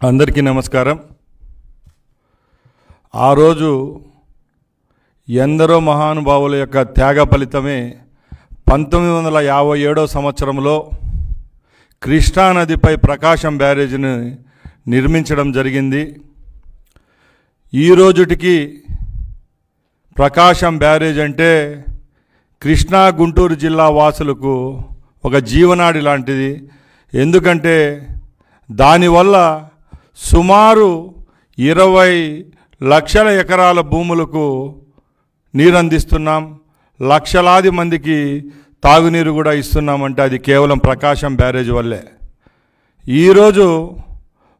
అందరికీ నమస్కారం. ఆ రోజు ఎందరో మహానుభావుల యొక్క త్యాగ ఫలితమే 1957 సంవత్సరంలో కృష్ణానదిపై ప్రకాశం బ్యారేజ్ని నిర్మించడం జరిగింది. ఈ రోజుటికి ప్రకాశం బ్యారేజ్ అంటే కృష్ణా గుంటూరు జిల్లా వాసులకు ఒక జీవనాడి లాంటిది. ఎందుకంటే దానివల్ల సుమారు 20 లక్షల ఎకరాల భూములకు నీరు అందిస్తున్నాం, లక్షలాది మందికి తాగునీరు కూడా ఇస్తున్నామంటే అది కేవలం ప్రకాశం బ్యారేజ్ వల్లే. ఈరోజు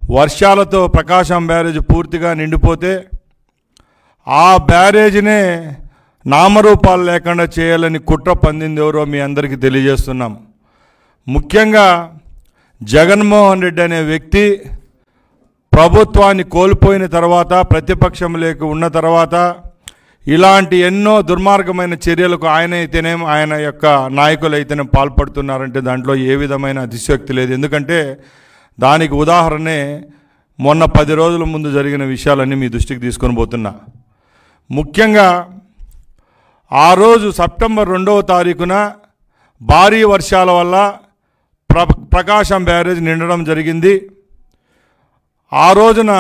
వర్షాలతో ప్రకాశం బ్యారేజ్ పూర్తిగా నిండిపోతే ఆ బ్యారేజ్నే నామరూపాలు లేకుండా చేయాలని కుట్ర పందింది ఎవరో మీ అందరికీ తెలియజేస్తున్నాం. ముఖ్యంగా జగన్మోహన్ రెడ్డి అనే వ్యక్తి ప్రభుత్వాన్ని కోల్పోయిన తర్వాత, ప్రతిపక్షంలోకి ఉన్న తర్వాత ఇలాంటి ఎన్నో దుర్మార్గమైన చర్యలకు ఆయన యొక్క నాయకులైతేనే పాల్పడుతున్నారంటే దాంట్లో ఏ విధమైన అతిశయోక్తి లేదు. ఎందుకంటే దానికి ఉదాహరణే మొన్న 10 రోజుల ముందు జరిగిన విషయాలన్నీ మీ దృష్టికి తీసుకొని పోతున్నా. ముఖ్యంగా ఆ రోజు సెప్టెంబర్ 2వ తారీఖున భారీ వర్షాల వల్ల ప్రకాశం బ్యారేజ్ నిండడం జరిగింది. ఆ రోజున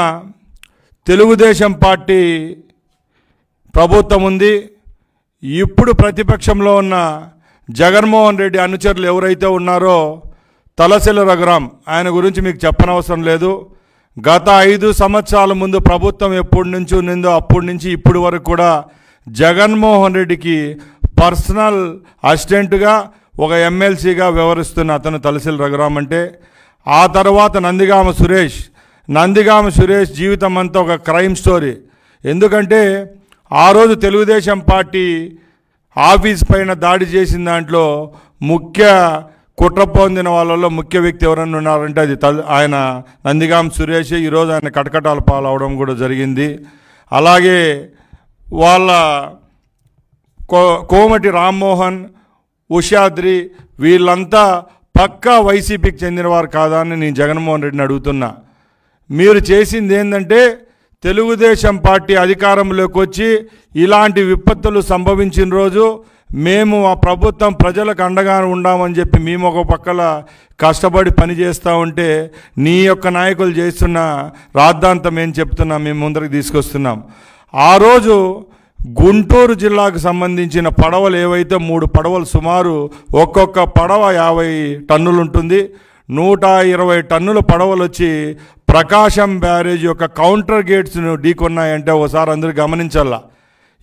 తెలుగుదేశం పార్టీ ప్రభుత్వం ఉంది. ఇప్పుడు ప్రతిపక్షంలో ఉన్న జగన్మోహన్ రెడ్డి అనుచరులు ఎవరైతే ఉన్నారో తలసిల రఘురాం, ఆయన గురించి మీకు చెప్పనవసరం లేదు. గత 5 సంవత్సరాల ముందు ప్రభుత్వం ఎప్పటి నుంచి ఉన్నదో అప్పటి నుంచి ఇప్పటి వరకు కూడా జగన్మోహన్ రెడ్డికి పర్సనల్ అసిస్టెంట్గా ఒక ఎమ్మెల్సీగా వ్యవహరిస్తున్న అతను తలసిల రఘురాం అంటే. ఆ తర్వాత నందిగామ సురేష్ జీవితం అంతా ఒక క్రైమ్ స్టోరీ. ఎందుకంటే ఆ రోజు తెలుగుదేశం పార్టీ ఆఫీస్ పైన దాడి చేసిన దాంట్లో ముఖ్య కుట్ర పొందిన వాళ్ళలో ముఖ్య వ్యక్తి ఎవరన్నా ఉన్నారంటే అది ఆయన నందిగామ సురేష్. ఈరోజు ఆయన కటకటాల పాలు అవడం కూడా జరిగింది. అలాగే వాళ్ళ కోమటి రామ్మోహన్, ఉషాద్రి వీళ్ళంతా పక్కా వైసీపీకి చెందినవారు కాదా అని నేను జగన్మోహన్ రెడ్డిని అడుగుతున్నా. మీరు చేసింది ఏంటంటే తెలుగుదేశం పార్టీ అధికారంలోకి వచ్చి ఇలాంటి విపత్తులు సంభవించిన రోజు మేము ఆ ప్రభుత్వం ప్రజలకు అండగా ఉండామని చెప్పి మేము ఒక పక్కల కష్టపడి పనిచేస్తూ ఉంటే నీ యొక్క నాయకులు చేస్తున్న రాద్ధాంతం ఏం చెప్తున్నా మేము ముందరికి తీసుకొస్తున్నాం. ఆ రోజు గుంటూరు జిల్లాకు సంబంధించిన పడవలు ఏవైతే 3 పడవలు సుమారు ఒక్కొక్క పడవ 50 టన్నులు ఉంటుంది. 120 టన్నుల పడవలు వచ్చి ప్రకాశం బ్యారేజ్ యొక్క కౌంటర్ గేట్స్ను ఢీకొన్నాయంటే ఒకసారి అందరూ గమనించాలా.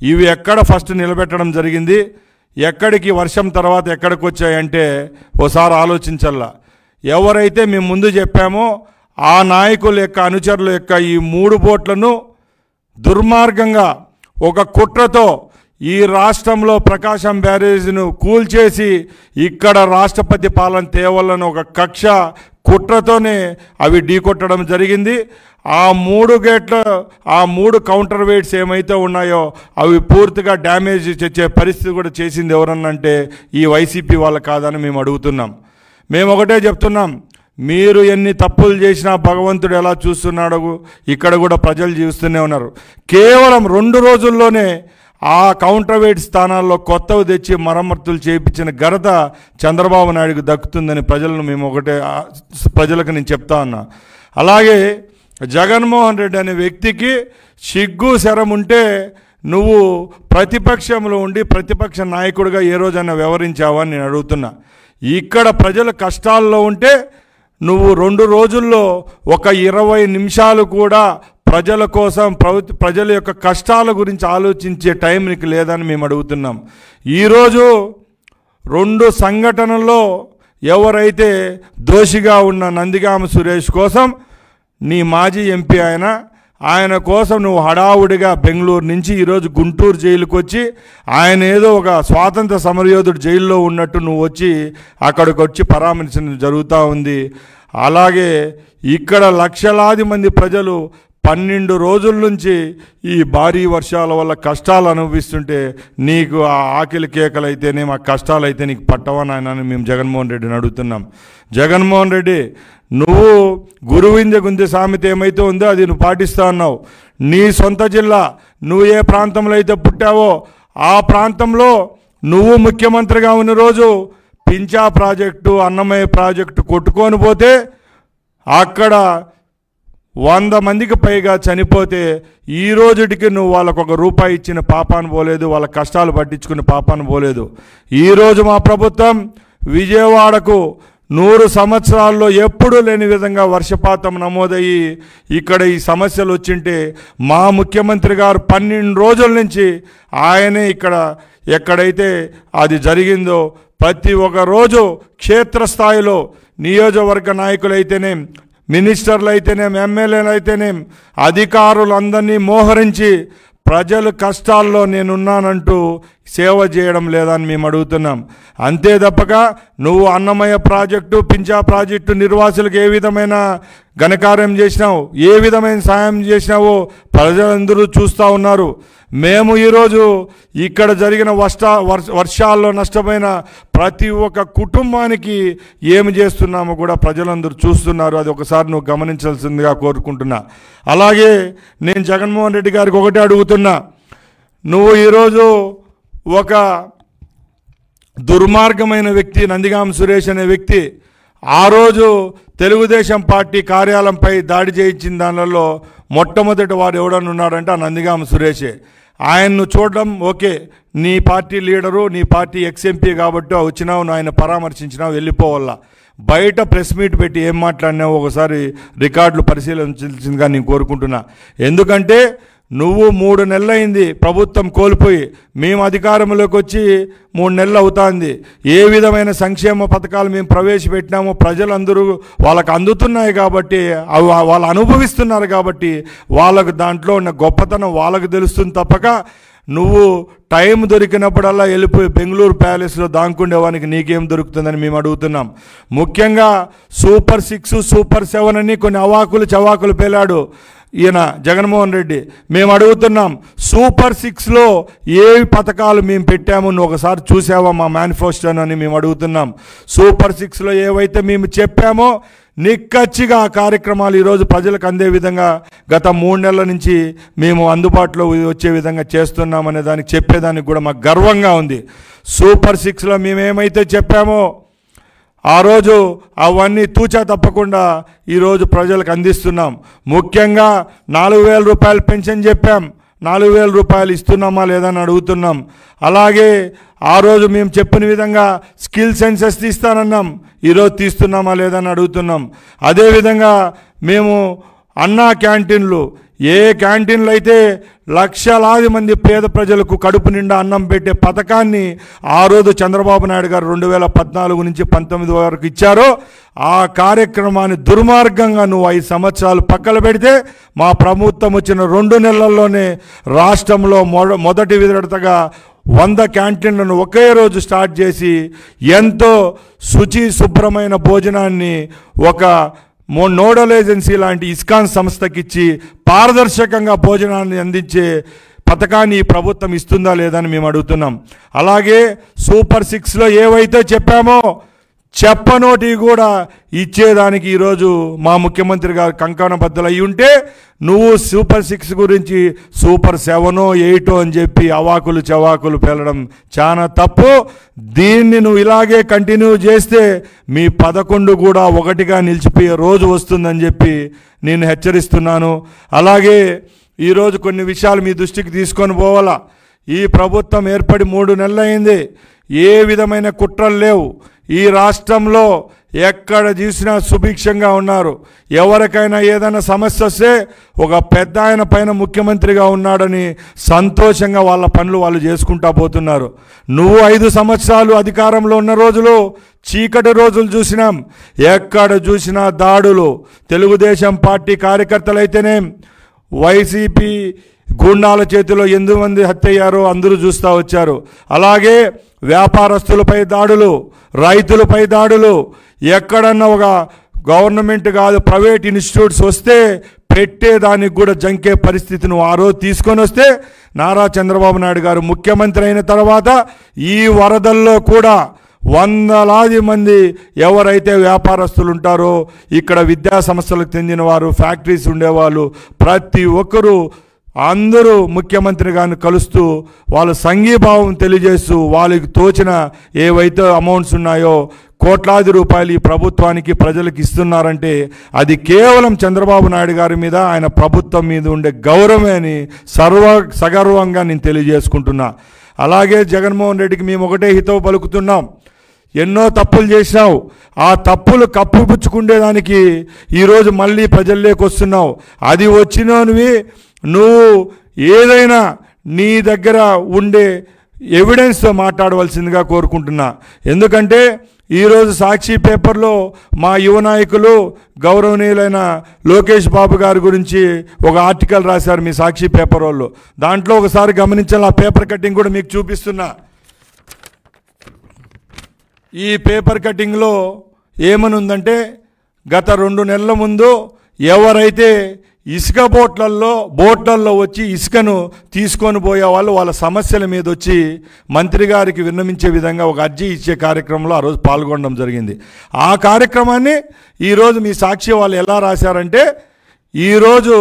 ఇవి ఎక్కడ ఫస్ట్ నిలబెట్టడం జరిగింది, ఎక్కడికి వర్షం తర్వాత ఎక్కడికి వచ్చాయంటే ఒకసారి ఆలోచించాలా. ఎవరైతే మేము ముందు చెప్పామో ఆ నాయకుల యొక్క అనుచరుల యొక్క ఈ 3 బోట్లను దుర్మార్గంగా ఒక కుట్రతో ఈ రాష్ట్రంలో ప్రకాశం బ్యారేజ్ను కూల్చేసి ఇక్కడ రాష్ట్రపతి పాలన తేవాలని ఒక కక్ష కుట్రతోనే అవి ఢీకొట్టడం జరిగింది. ఆ 3 గేట్ల 3 కౌంటర్ వెయిట్స్ ఏమైతే ఉన్నాయో అవి పూర్తిగా డ్యామేజ్ తెచ్చే పరిస్థితి కూడా చేసింది ఎవరన్నంటే ఈ వైసీపీ వాళ్ళు కాదని మేము అడుగుతున్నాం. మేము ఒకటే చెప్తున్నాం, మీరు ఎన్ని తప్పులు చేసినా భగవంతుడు ఎలా చూస్తున్నాడో ఇక్కడ కూడా ప్రజలు జీవిస్తూనే ఉన్నారు. కేవలం 2 రోజుల్లోనే ఆ కౌంటర్ వెయిట్ స్థానాల్లో కొత్తవి తెచ్చి మరమ్మతులు చేయించిన ఘనత చంద్రబాబు నాయుడుకు దక్కుతుందని ప్రజలకు నేను చెప్తా ఉన్నా. అలాగే జగన్మోహన్ రెడ్డి అనే వ్యక్తికి సిగ్గు శరం ఉంటే నువ్వు ప్రతిపక్షంలో ఉండి ప్రతిపక్ష నాయకుడిగా ఏ రోజైనా వ్యవహరించావని నేను అడుగుతున్నా. ఇక్కడ ప్రజల కష్టాల్లో ఉంటే నువ్వు 2 రోజుల్లో ఒక 20 నిమిషాలు కూడా ప్రజల కోసం ప్రజల యొక్క కష్టాల గురించి ఆలోచించే టైం నీకు లేదని మేము అడుగుతున్నాం. ఈరోజు 2 సంఘటనల్లో ఎవరైతే దోషిగా ఉన్న నందిగామ సురేష్ కోసం నీ మాజీ ఎంపీ ఆయన కోసం నువ్వు హడావుడిగా బెంగళూరు నుంచి ఈరోజు గుంటూరు జైలుకి వచ్చి ఆయన ఏదో ఒక స్వాతంత్ర సమరయోధుడు జైల్లో ఉన్నట్టు నువ్వు వచ్చి అక్కడికి వచ్చి పరామర్శించడం జరుగుతూ ఉంది. అలాగే ఇక్కడ లక్షలాది మంది ప్రజలు 12 రోజుల నుంచి ఈ భారీ వర్షాల వల్ల కష్టాలు అనుభవిస్తుంటే నీకు ఆ ఆకలి కేకలైతేనే మా కష్టాలైతే నీకు పట్టవని ఆయన మేము జగన్మోహన్ రెడ్డిని అడుగుతున్నాం. జగన్మోహన్ రెడ్డి, నువ్వు గురువింద గుందె సామెత ఏమైతే ఉందో అది నువ్వు పాటిస్తా ఉన్నావు. నీ సొంత జిల్లా, నువ్వు ఏ ప్రాంతంలో అయితే పుట్టావో ఆ ప్రాంతంలో నువ్వు ముఖ్యమంత్రిగా ఉన్న రోజు పింఛా ప్రాజెక్టు, అన్నమయ్య ప్రాజెక్టు కొట్టుకొని పోతే అక్కడ 100 మందికి పైగా చనిపోతే ఈ రోజుటికి నువ్వు వాళ్ళకు ₹1 ఇచ్చిన పాపాను పోలేదు, వాళ్ళ కష్టాలు పట్టించుకునే పాపాను పోలేదు. ఈరోజు మా ప్రభుత్వం విజయవాడకు 100 సంవత్సరాల్లో ఎప్పుడూ లేని విధంగా వర్షపాతం నమోదయ్యి ఇక్కడ ఈ సమస్యలు వచ్చింటే మా ముఖ్యమంత్రి గారు 12 రోజుల నుంచి ఆయనే ఇక్కడ ఎక్కడైతే అది జరిగిందో ప్రతి ఒక్క రోజు క్షేత్రస్థాయిలో నియోజకవర్గ నాయకులైతేనే, మినిస్టర్లు అయితేనేం, ఎమ్మెల్యేలు అయితేనేం అధికారులందరినీ మోహరించి ప్రజల కష్టాల్లో నేనున్నానంటూ సేవ చేయడం లేదని మేము అడుగుతున్నాం. అంతే తప్పక నువ్వు అన్నమయ్య ప్రాజెక్టు, పింఛా ప్రాజెక్టు నిర్వాసులకు ఏ విధమైన ఘనకార్యం చేసినావు, ఏ విధమైన సాయం చేసినావో ప్రజలందరూ చూస్తూ ఉన్నారు. మేము ఈరోజు ఇక్కడ జరిగిన వర్షాల్లో నష్టమైన ప్రతి ఒక్క కుటుంబానికి ఏమి చేస్తున్నామో కూడా ప్రజలందరూ చూస్తున్నారు. అది ఒకసారి నువ్వు గమనించాల్సిందిగా కోరుకుంటున్నా. అలాగే నేను జగన్మోహన్ రెడ్డి గారికి ఒకటే అడుగుతున్నా, నువ్వు ఈరోజు ఒక దుర్మార్గమైన వ్యక్తి నందిగామ సురేష్ అనే వ్యక్తి ఆ రోజు తెలుగుదేశం పార్టీ కార్యాలయంపై దాడి చేయించిన దానిలో మొట్టమొదటి వాడు ఎవడన్నా ఉన్నాడంటే ఆ నందిగామ సురేషే. ఆయన్ను చూడడం ఓకే, నీ పార్టీ లీడరు, నీ పార్టీ ఎక్స్ఎంపీ కాబట్టి వచ్చినావు, ఆయన పరామర్శించినావు, వెళ్ళిపోవాలా. బయట ప్రెస్ మీట్ పెట్టి ఏం మాట్లాడినావు ఒకసారి రికార్డులు పరిశీలించాల్సిందిగా నేను కోరుకుంటున్నా. ఎందుకంటే నువ్వు 3 నెలలైంది ప్రభుత్వం కోల్పోయి, మేము అధికారంలోకి వచ్చి 3 నెలలు అవుతుంది. ఏ విధమైన సంక్షేమ పథకాలు మేము ప్రవేశపెట్టినామో ప్రజలందరూ వాళ్ళకు అందుతున్నాయి కాబట్టి, అవి వాళ్ళు అనుభవిస్తున్నారు కాబట్టి వాళ్ళకు దాంట్లో ఉన్న గొప్పతనం వాళ్ళకు తెలుస్తుంది తప్పక నువ్వు టైం దొరికినప్పుడల్లా వెళ్ళిపోయి బెంగళూరు ప్యాలెస్లో దాంకుండేవానికి నీకేం దొరుకుతుందని మేము అడుగుతున్నాం. ముఖ్యంగా సూపర్ 6, సూపర్ 7 అని కొన్ని అవాకులు చవాకులు పేలాడు ఈయన జగన్మోహన్ రెడ్డి. మేము అడుగుతున్నాం, సూపర్ 6లో ఏ పథకాలు మేము పెట్టాము నువ్వు ఒకసారి చూసావా మా మేనిఫెస్టోని అని మేము అడుగుతున్నాం. సూపర్ 6లో ఏవైతే మేము చెప్పామో నిక్కచ్చిగా ఆ కార్యక్రమాలు ఈరోజు ప్రజలకు అందే విధంగా గత 3 నెలల నుంచి మేము అందుబాటులో వచ్చే విధంగా చేస్తున్నామనే దానికి చెప్పేదానికి కూడా మాకు గర్వంగా ఉంది. సూపర్ 6లో మేమేమైతే చెప్పామో ఆ రోజు అవన్నీ తూచా తప్పకుండా ఈరోజు ప్రజలకు అందిస్తున్నాం. ముఖ్యంగా 4,000 రూపాయలు పెన్షన్ చెప్పాం, 4,000 రూపాయలు ఇస్తున్నామా లేదని అడుగుతున్నాం. అలాగే ఆ రోజు మేము చెప్పిన విధంగా స్కిల్ సెన్సెస్ తీస్తానన్నాం, ఈరోజు తీస్తున్నామా లేదని అడుగుతున్నాం. అదేవిధంగా మేము అన్నా క్యాంటీన్లు, ఏ క్యాంటీన్లు అయితే లక్షలాది మంది పేద ప్రజలకు కడుపు నిండా అన్నం పెట్టే పథకాన్ని ఆ రోజు చంద్రబాబు నాయుడు గారు 2014 నుంచి 19 వరకు ఇచ్చారో ఆ కార్యక్రమాన్ని దుర్మార్గంగా నువ్వు 5 సంవత్సరాలు పక్కన పెడితే మా ప్రభుత్వం వచ్చిన 2 నెలల్లోనే రాష్ట్రంలో మొదటి విడతగా 100 క్యాంటీన్లను ఒకే రోజు స్టార్ట్ చేసి ఎంతో శుభ్రమైన భోజనాన్ని ఒక నోడల్ ఏజెన్సీ లాంటి ఇస్కాన్ సంస్థకిచ్చి పారదర్శకంగా భోజనాన్ని అందించే పథకాన్ని ఈ ప్రభుత్వం ఇస్తుందా లేదని మేము అడుగుతున్నాం. అలాగే సూపర్ 6లో ఏవైతే చెప్పామో చెప్పనోటి కూడా ఇచ్చేదానికి ఈరోజు మా ముఖ్యమంత్రి గారు కంకణబద్ధులు అయి ఉంటే నువ్వు సూపర్ 6 గురించి సూపర్ 7, 8 అని చెప్పి అవాకులు చవాకులు పేలడం చాలా తప్పు. దీన్ని నువ్వు ఇలాగే కంటిన్యూ చేస్తే మీ 11 కూడా 1గా నిలిచిపోయే రోజు వస్తుందని చెప్పి నేను హెచ్చరిస్తున్నాను. అలాగే ఈరోజు కొన్ని విషయాలు మీ దృష్టికి తీసుకొని పోవాలా. ఈ ప్రభుత్వం ఏర్పడి 3 నెలలు అయింది, ఏ విధమైన కుట్రలు లేవు. ఈ రాష్ట్రంలో ఎక్కడ చూసినా సుభిక్షంగా ఉన్నారు. ఎవరికైనా ఏదైనా సమస్య వస్తే ఒక పెద్ద ఆయన పైన ముఖ్యమంత్రిగా ఉన్నాడని సంతోషంగా వాళ్ళ పనులు వాళ్ళు చేసుకుంటా పోతున్నారు. నువ్వు 5 సంవత్సరాలు అధికారంలో ఉన్న రోజులు చీకటి రోజులు చూసినాం. ఎక్కడ చూసినా దాడులు, తెలుగుదేశం పార్టీ కార్యకర్తలైతేనే వైసీపీ గూండాల చేతిలో 8 మంది హత్య అయ్యారో అందరూ చూస్తూ వచ్చారు. అలాగే వ్యాపారస్తులపై దాడులు, రైతులపై దాడులు, ఎక్కడన్నా ఒక గవర్నమెంట్ కాదు ప్రైవేట్ ఇన్స్టిట్యూట్స్ వస్తే పెట్టేదానికి కూడా జంకే పరిస్థితి నువ్వు ఆ రోజు తీసుకొని వస్తే నారా చంద్రబాబు నాయుడు గారు ముఖ్యమంత్రి అయిన తర్వాత ఈ వరదల్లో కూడా వందలాది మంది ఎవరైతే వ్యాపారస్తులు ఉంటారో, ఇక్కడ విద్యా సంస్థలకు చెందిన వారు, ఫ్యాక్టరీస్ ఉండేవాళ్ళు, ప్రతి ఒక్కరూ అందరూ ముఖ్యమంత్రి గారిని కలుస్తూ వాళ్ళు సంఘీభావం తెలియజేస్తూ వాళ్ళకి తోచిన ఏవైతే అమౌంట్స్ ఉన్నాయో కోట్లాది రూపాయలు ఈ ప్రభుత్వానికి ప్రజలకు ఇస్తున్నారంటే అది కేవలం చంద్రబాబు నాయుడు గారి మీద, ఆయన ప్రభుత్వం మీద ఉండే గౌరవమే అని సగర్వంగా నేను తెలియజేసుకుంటున్నా. అలాగే జగన్మోహన్ రెడ్డికి మేము ఒకటే హితవు పలుకుతున్నాం. ఎన్నో తప్పులు చేసినావు, ఆ తప్పులు కప్పిపుచ్చుకునేదానికి ఈరోజు మళ్ళీ ప్రజల్లోకి వస్తున్నావు. అది వచ్చినవి నువ్వు ఏదైనా నీ దగ్గర ఉండే ఎవిడెన్స్తో మాట్లాడవలసిందిగా కోరుకుంటున్నా. ఎందుకంటే ఈరోజు సాక్షి పేపర్లో మా యువ నాయకులు గౌరవనీయులైన లోకేష్ బాబు గారి గురించి ఒక ఆర్టికల్ రాశారు మీ సాక్షి పేపర్ వాళ్ళు. దాంట్లో ఒకసారి గమనించాలి, ఆ పేపర్ కటింగ్ కూడా మీకు చూపిస్తున్నా. ఈ పేపర్ కటింగ్లో ఏమనుందంటే, గత 2 నెలల ముందు ఎవరైతే ఇసుక బోట్లల్లో వచ్చి ఇసుకను తీసుకొని పోయే వాళ్ళు వాళ్ళ సమస్యల మీద వచ్చి మంత్రి గారికి విన్నవించే విధంగా ఒక అర్జీ ఇచ్చే కార్యక్రమంలో ఆ రోజు పాల్గొనడం జరిగింది. ఆ కార్యక్రమాన్ని ఈరోజు మీ సాక్షి వాళ్ళు ఎలా రాశారంటే, ఈరోజు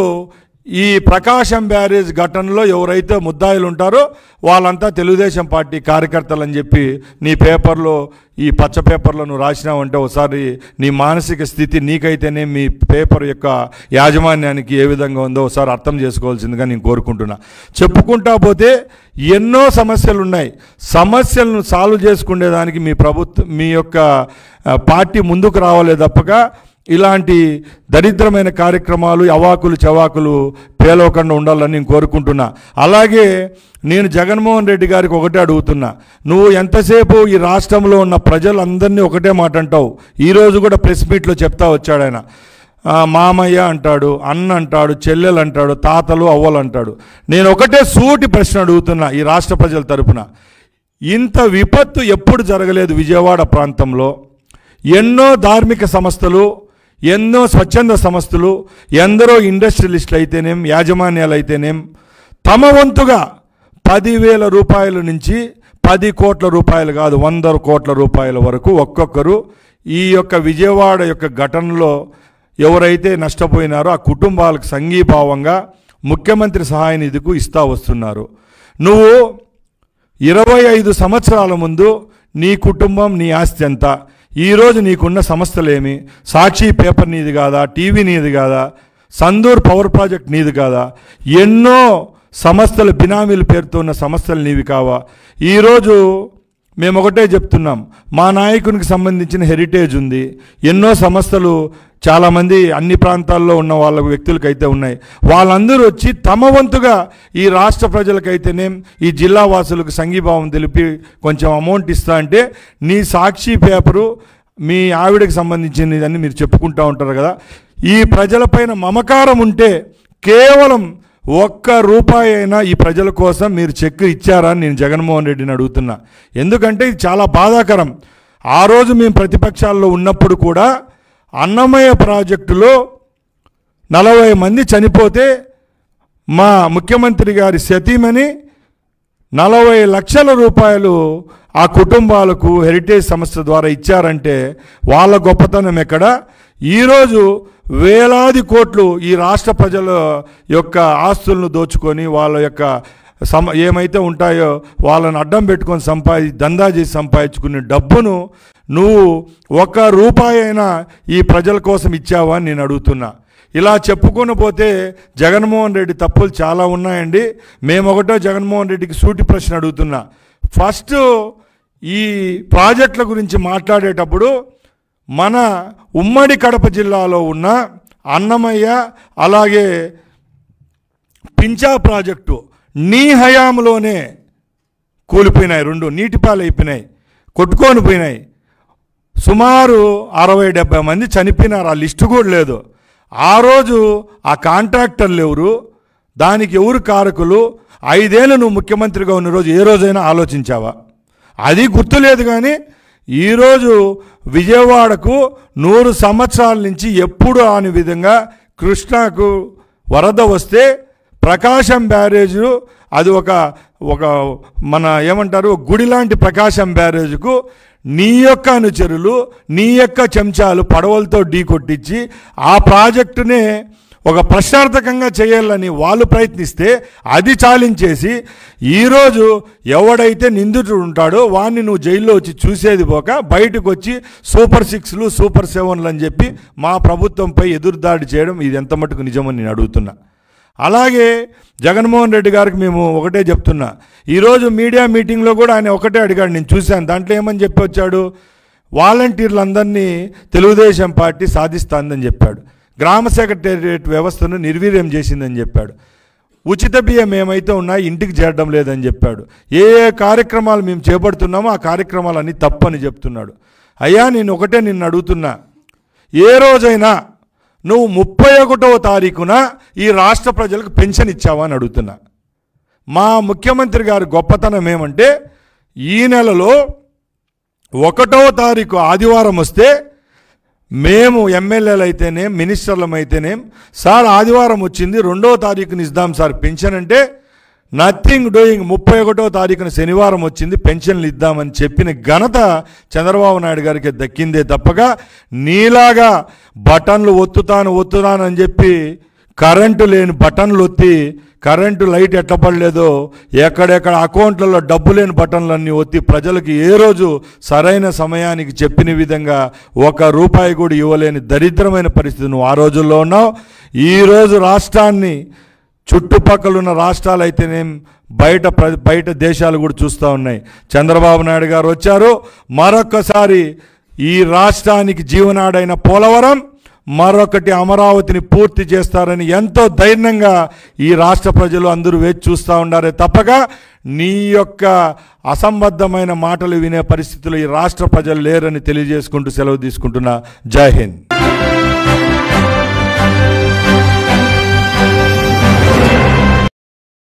ఈ ప్రకాశం బ్యారేజ్ ఘటనలో ఎవరైతే ముద్దాయిలు ఉంటారో వాళ్ళంతా తెలుగుదేశం పార్టీ కార్యకర్తలు అని చెప్పి నీ పేపర్లో, ఈ పచ్చ పేపర్లో నువ్వు రాసినావంటే ఒకసారి నీ మానసిక స్థితి నీకైతేనే మీ పేపర్ యొక్క యాజమాన్యానికి ఏ విధంగా ఉందో ఒకసారి అర్థం చేసుకోవాల్సిందిగా నేను కోరుకుంటున్నా. చెప్పుకుంటా పోతే ఎన్నో సమస్యలు ఉన్నాయి. సమస్యలను సాల్వ్ చేసుకునేదానికి మీ యొక్క పార్టీ ముందుకు రావాలే తప్పక ఇలాంటి దరిద్రమైన కార్యక్రమాలు, అవాకులు చవాకులు పేలవకుండా ఉండాలని నేను కోరుకుంటున్నా. అలాగే నేను జగన్మోహన్ రెడ్డి గారికి ఒకటే అడుగుతున్నా, నువ్వు ఎంతసేపు ఈ రాష్ట్రంలో ఉన్న ప్రజలందరినీ ఒకటే మాట అంటావు. ఈరోజు కూడా ప్రెస్ మీట్లో చెప్తా వచ్చాడు ఆయన. మామయ్య అంటాడు, అన్న అంటాడు, చెల్లెలు అంటాడు, తాతలు అవ్వలు అంటాడు. నేను ఒకటే సూటి ప్రశ్న అడుగుతున్నా ఈ రాష్ట్ర ప్రజల తరపున. ఇంత విపత్తు ఎప్పుడు జరగలేదు విజయవాడ ప్రాంతంలో. ఎన్నో ధార్మిక సంస్థలు, ఎన్నో స్వచ్ఛంద సంస్థలు, ఎందరో ఇండస్ట్రియలిస్టులు అయితేనేం, యాజమాన్యాలు అయితేనేం తమ వంతుగా 10,000 రూపాయల నుంచి 10 కోట్ల రూపాయలు కాదు 100 కోట్ల రూపాయల వరకు ఒక్కొక్కరు ఈ యొక్క విజయవాడ యొక్క ఘటనలో ఎవరైతే నష్టపోయినారో ఆ కుటుంబాలకు సంఘీభావంగా ముఖ్యమంత్రి సహాయ నిధికి ఇస్తా వస్తున్నారు. నువ్వు 25 సంవత్సరాల ముందు నీ కుటుంబం, నీ ఆస్తి ఎంత, ఈరోజు నీకున్న సంస్థలేమి? సాక్షి పేపర్ నీది కాదా? టీవీ నీది కాదా? సందూర్ పవర్ ప్రాజెక్ట్ నీది కాదా? ఎన్నో సంస్థలు బినామీల పేరుతో ఉన్న సంస్థలు నీవి కావా? ఈరోజు మేము ఒకటే చెప్తున్నాం, మా నాయకునికి సంబంధించిన హెరిటేజ్ ఉంది. ఎన్నో సంస్థలు చాలామంది అన్ని ప్రాంతాల్లో ఉన్న వాళ్ళ వ్యక్తులకైతే ఉన్నాయి. వాళ్ళందరూ వచ్చి తమ వంతుగా ఈ రాష్ట్ర ప్రజలకైతేనేం, ఈ జిల్లా వాసులకు సంఘీభావం తెలిపి కొంచెం అమౌంట్ ఇస్తా అంటే నీ సాక్షి పేపరు మీ ఆవిడకి సంబంధించినదని మీరు చెప్పుకుంటూ ఉంటారు కదా. ఈ ప్రజలపైన మమకారం ఉంటే కేవలం 1 రూపాయి అయినా ఈ ప్రజల కోసం మీరు చెక్ ఇచ్చారా అని నేను జగన్మోహన్ రెడ్డిని అడుగుతున్నా. ఎందుకంటే ఇది చాలా బాధాకరం. ఆ రోజు మేము ప్రతిపక్షాల్లో ఉన్నప్పుడు కూడా అన్నమయ్య ప్రాజెక్టులో 40 మంది చనిపోతే మా ముఖ్యమంత్రి గారి సతీమణి 40 లక్షల రూపాయలు ఆ కుటుంబాలకు హెరిటేజ్ సంస్థ ద్వారా ఇచ్చారంటే వాళ్ళ గొప్పతనం ఎక్కడ? ఈరోజు వేలాది కోట్లు ఈ రాష్ట్ర ప్రజల యొక్క ఆస్తులను దోచుకొని వాళ్ళ యొక్క ఏమైతే ఉంటాయో వాళ్ళని అడ్డం పెట్టుకొని దందా చేసి సంపాదించుకునే డబ్బును నువ్వు 1 రూపాయి అయినా ఈ ప్రజల కోసం ఇచ్చావా అని నేను అడుగుతున్నా. ఇలా చెప్పుకొని పోతే జగన్మోహన్ రెడ్డి తప్పులు చాలా ఉన్నాయండి. మేము ఒకటో జగన్మోహన్ రెడ్డికి సూటి ప్రశ్న అడుగుతున్నా. ఫస్ట్ ఈ ప్రాజెక్టుల గురించి మాట్లాడేటప్పుడు మన ఉమ్మడి కడప జిల్లాలో ఉన్న అన్నమయ్య అలాగే పించా ప్రాజెక్టు నీ హయాంలోనే కూలిపోయినాయి, 2 నీటిపాలైపోయినాయి, కొట్టుకొని పోయినాయి. సుమారు 60-70 మంది చనిపోయినారు. ఆ లిస్టు కూడా లేదు. ఆ రోజు ఆ కాంట్రాక్టర్లు ఎవరు, దానికి ఎవరు కారకులు? 5 ఏళ్ళు నువ్వు ముఖ్యమంత్రిగా ఉన్న రోజు ఏ రోజైనా ఆలోచించావా? అది గుర్తులేదు. కానీ ఈరోజు విజయవాడకు 100 సంవత్సరాల నుంచి ఎప్పుడు రాని విధంగా కృష్ణాకు వరద వస్తే ప్రకాశం బ్యారేజు అది ఒక మన ఏమంటారు గుడి లాంటి ప్రకాశం బ్యారేజ్కు నీ యొక్క అనుచరులు నీ యొక్క చెంచాలు పడవలతో ఢీ కొట్టించి ఆ ప్రాజెక్టునే ఒక ప్రశ్నార్థకంగా చేయాలని వాళ్ళు ప్రయత్నిస్తే అది చాలించేసి ఈరోజు ఎవడైతే నిందితుడు ఉంటాడో వాడిని నువ్వు జైల్లో వచ్చి చూసేది పోక బయటకు వచ్చి సూపర్ 6లు సూపర్ 7లు అని చెప్పి మా ప్రభుత్వంపై ఎదురుదాడి చేయడం ఇది ఎంత మటుకు నిజమని నేను అడుగుతున్నా. అలాగే జగన్మోహన్ రెడ్డి గారికి మేము ఒకటే చెప్తున్నా, ఈరోజు మీడియా మీటింగ్లో కూడా ఆయన ఒకటే అడిగాడు, నేను చూశాను. దాంట్లో ఏమని చెప్పి వచ్చాడు, వాలంటీర్లందరినీ తెలుగుదేశం పార్టీ సాధిస్తుందని చెప్పాడు, గ్రామ సెక్రటేరియట్ వ్యవస్థను నిర్వీర్యం చేసిందని చెప్పాడు, ఉచిత బియ్యం ఏమైతే ఉన్నాయో ఇంటికి చేరడం లేదని చెప్పాడు, ఏ కార్యక్రమాలు మేము చేపడుతున్నామో ఆ కార్యక్రమాలన్నీ తప్పని చెప్తున్నాడు. అయ్యా నేను ఒకటే నిన్ను అడుగుతున్నా, ఏ రోజైనా నువ్వు 31వ తారీఖున ఈ రాష్ట్ర ప్రజలకు పెన్షన్ ఇచ్చావా అని అడుగుతున్నా. మా ముఖ్యమంత్రి గారి గొప్పతనం ఏమంటే ఈ నెలలో 1వ తారీఖు ఆదివారం వస్తే మేము ఎమ్మెల్యేలు అయితేనే మినిస్టర్లం అయితేనే సార్ ఆదివారం వచ్చింది 2వ తారీఖుని ఇద్దాం సార్ పెన్షన్ అంటే నథింగ్ డూయింగ్ 31వ తారీఖున శనివారం వచ్చింది పెన్షన్లు ఇద్దామని చెప్పిన ఘనత చంద్రబాబు నాయుడు గారికి దక్కిందే తప్పగా నీలాగా బటన్లు ఒత్తుతానని చెప్పి కరెంటు లేని బటన్లు ఒత్తి కరెంటు లైట్ ఎట్లా పడలేదో ఎక్కడెక్కడ అకౌంట్లలో డబ్బు లేని బటన్లన్నీ ఒత్తి ప్రజలకు ఏ రోజు సరైన సమయానికి చెప్పిన విధంగా ₹1 కూడా ఇవ్వలేని దరిద్రమైన పరిస్థితి నువ్వు ఆ రోజుల్లో ఉన్నావు. ఈరోజు రాష్ట్రాన్ని చుట్టుపక్కలున్న రాష్ట్రాలు అయితేనేం బయట దేశాలు కూడా చూస్తూ ఉన్నాయి. చంద్రబాబు నాయుడు గారు వచ్చారు, మరొక్కసారి ఈ రాష్ట్రానికి జీవనాడైన పోలవరం మరొకటి అమరావతిని పూర్తి చేస్తారని ఎంతో ధైర్యంగా ఈ రాష్ట్ర ప్రజలు అందరూ వేచి చూస్తూ ఉన్నారే తప్పగా నీ యొక్క అసంబద్ధమైన మాటలు వినే పరిస్థితులు ఈ రాష్ట్ర ప్రజలు లేరని తెలియజేసుకుంటూ సెలవు తీసుకుంటున్నా. జై హింద్.